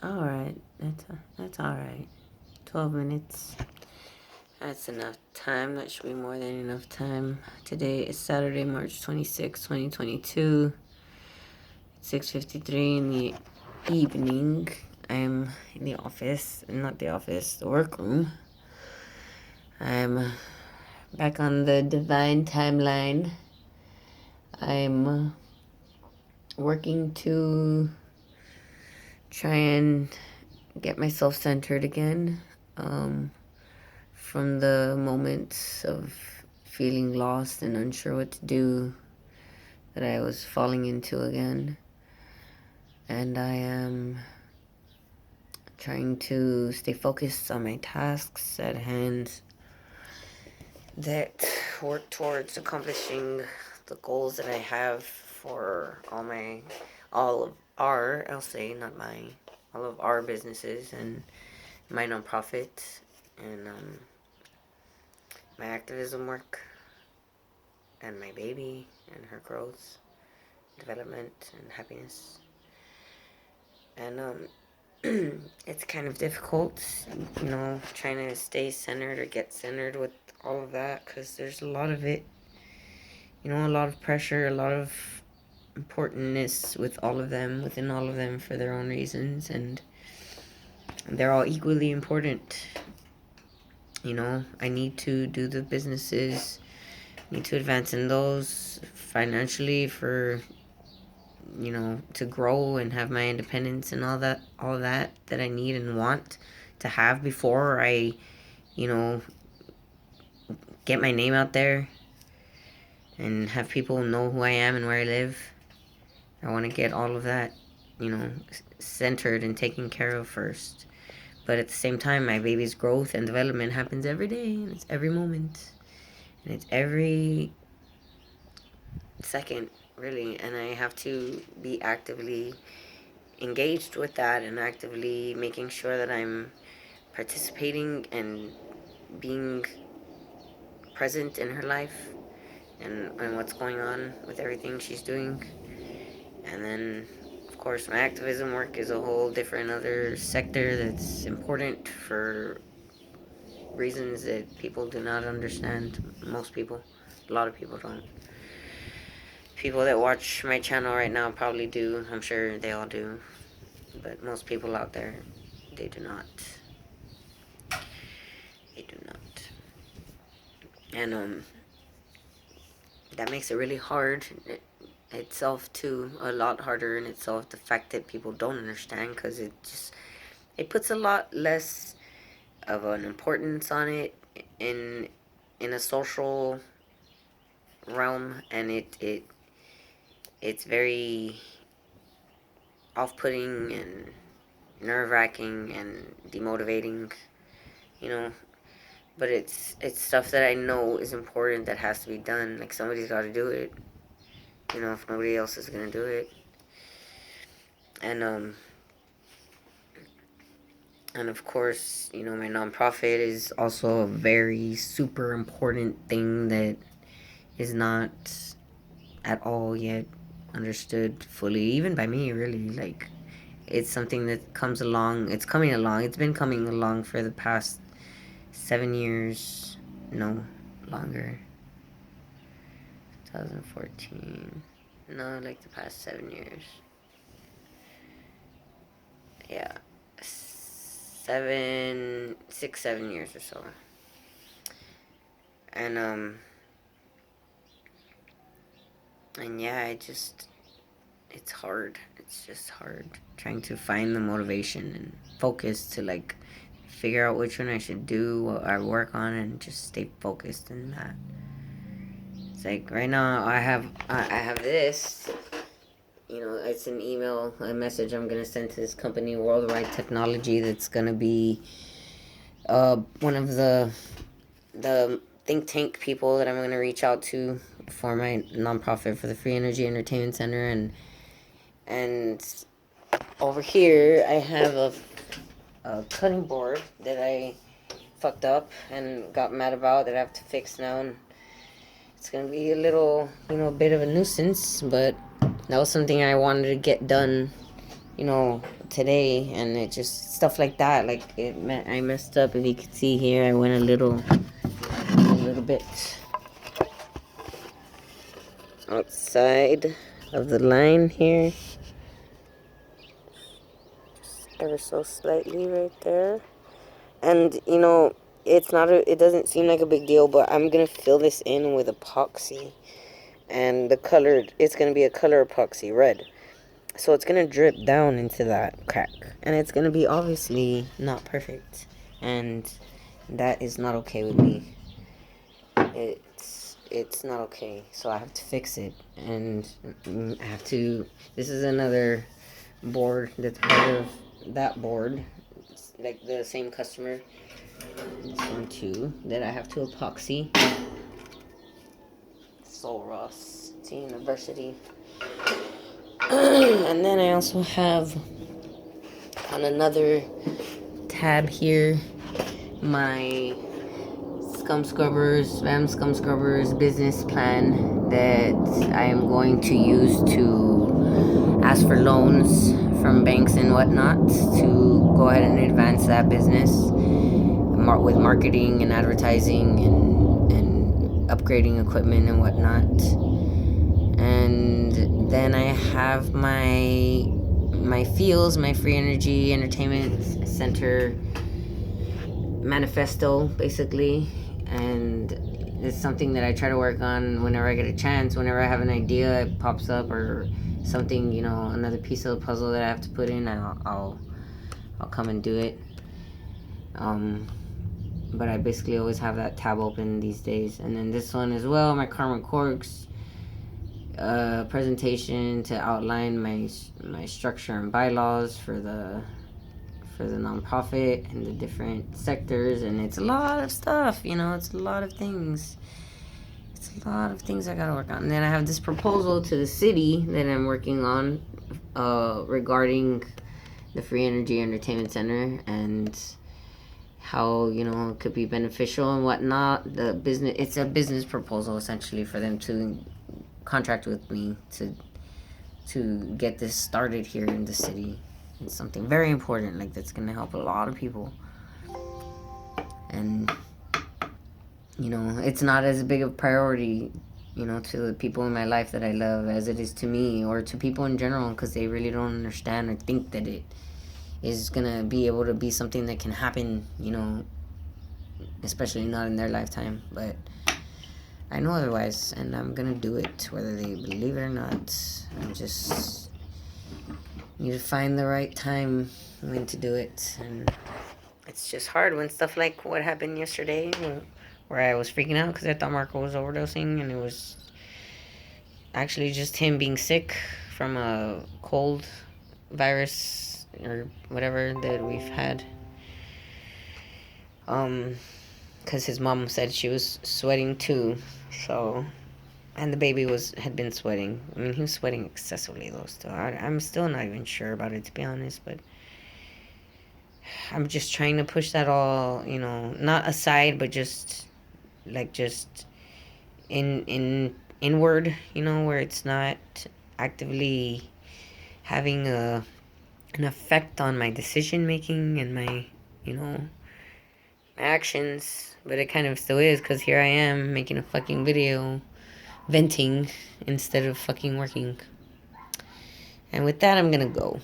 All right. That's all right. 12 minutes. That's enough time. That should be more than enough time. Today is Saturday, March 26, 2022. 6:53 in the evening. I'm in the office, not the office, the workroom. I'm back on the divine timeline. I'm working to try and get myself centered again. From the moments of feeling lost and unsure what to do that I was falling into again. And I am trying to stay focused on my tasks at hand that work towards accomplishing the goals that I have for all of our, I'll say, not mine, all of our businesses and my nonprofit and my activism work and my baby and her growth, development, and happiness. And it's kind of difficult, trying to stay centered or get centered with all of that because there's a lot of it, a lot of pressure, a lot of importantness with all of them, within all of them for their own reasons, and they're all equally important. I need to do the businesses, need to advance in those financially for to grow and have my independence and all that I need and want to have before I get my name out there and have people know who I am and where I live. I want to get all of that centered and taken care of first. But at the same time, my baby's growth and development happens every day, and it's every moment, and it's every second, really. And I have to be actively engaged with that and actively making sure that I'm participating and being present in her life and what's going on with everything she's doing. And then, of course, my activism work is a whole different other sector that's important for reasons that people do not understand. Most people, a lot of people don't. People that watch my channel right now probably do. I'm sure they all do. But most people out there, they do not. They do not. And that makes it really hard itself too, a lot harder in itself, the fact that people don't understand, because it puts a lot less of an importance on it in a social realm, and it's very off-putting and nerve-wracking and demotivating, you know. But it's stuff that I know is important that has to be done. Like, somebody's got to do it, if nobody else is gonna do it. And of course, my nonprofit is also a very super important thing that is not at all yet understood fully, even by me, really. Like, it's something that comes along. It's coming along. It's been coming along for the past 7 years. No, longer. 2014. No, like the past 7 years. Yeah. 6, 7 years or so. And yeah, it's hard. It's just hard trying to find the motivation and focus to, like, figure out which one I should do, what I work on, and just stay focused in that. It's like right now I have this, it's an email, a message I'm gonna send to this company, Worldwide Technology, that's gonna be one of the think tank people that I'm gonna reach out to for my nonprofit for the Free Energy Entertainment Center. And over here I have a cutting board that I fucked up and got mad about that I have to fix now, and it's gonna be a little, bit of a nuisance, but that was something I wanted to get done, today, and it just stuff like that. Like I messed up. If you could see here, I went a little bit outside of the line here, just ever so slightly right there. And it doesn't seem like a big deal, but I'm gonna fill this in with epoxy, and it's gonna be a color epoxy, red. So it's gonna drip down into that crack, and it's gonna be obviously not perfect, and that is not okay with me. It's not okay, so I have to fix it, and I have to. This is another board that's part of that board. It's like the same customer. This one too that I have to epoxy. Soul Ross Tea University. And then I also have on another tab here my Scum Scrubbers, Spam Scum Scrubbers business plan that I am going to use to ask for loans from banks and whatnot to go ahead and advance that business with marketing and advertising and upgrading equipment and whatnot. And then I have my feels, my free energy entertainment center manifesto, basically. And it's something that I try to work on whenever I get a chance. Whenever I have an idea, it pops up, or something, another piece of the puzzle that I have to put in, I'll come and do it. But I basically always have that tab open these days. And then this one as well, my Karma Corks presentation to outline my structure and bylaws for the nonprofit and the different sectors. And it's a lot of stuff, it's a lot of things. It's a lot of things I gotta work on. And then I have this proposal to the city that I'm working on regarding the Free Energy Entertainment Center and how it could be beneficial and whatnot. It's a business proposal essentially for them to contract with me to get this started here in the city. It's something very important, like that's gonna help a lot of people. And it's not as big of a priority to the people in my life that I love as it is to me, or to people in general, because they really don't understand or think that it is gonna be able to be something that can happen, especially not in their lifetime. But I know otherwise, and I'm gonna do it, whether they believe it or not. I just need to find the right time when to do it, and it's just hard when stuff like what happened yesterday, where I was freaking out because I thought Marco was overdosing, and it was actually just him being sick from a cold virus or whatever that we've had. Because his mom said she was sweating too, so, and the baby had been sweating. I mean, he was sweating excessively though. Still, I'm still not even sure about it, to be honest. But I'm just trying to push that all, not aside, but just inward, where it's not actively having an effect on my decision making and my, my actions. But it kind of still is, because here I am making a fucking video venting instead of fucking working. And with that, I'm gonna go.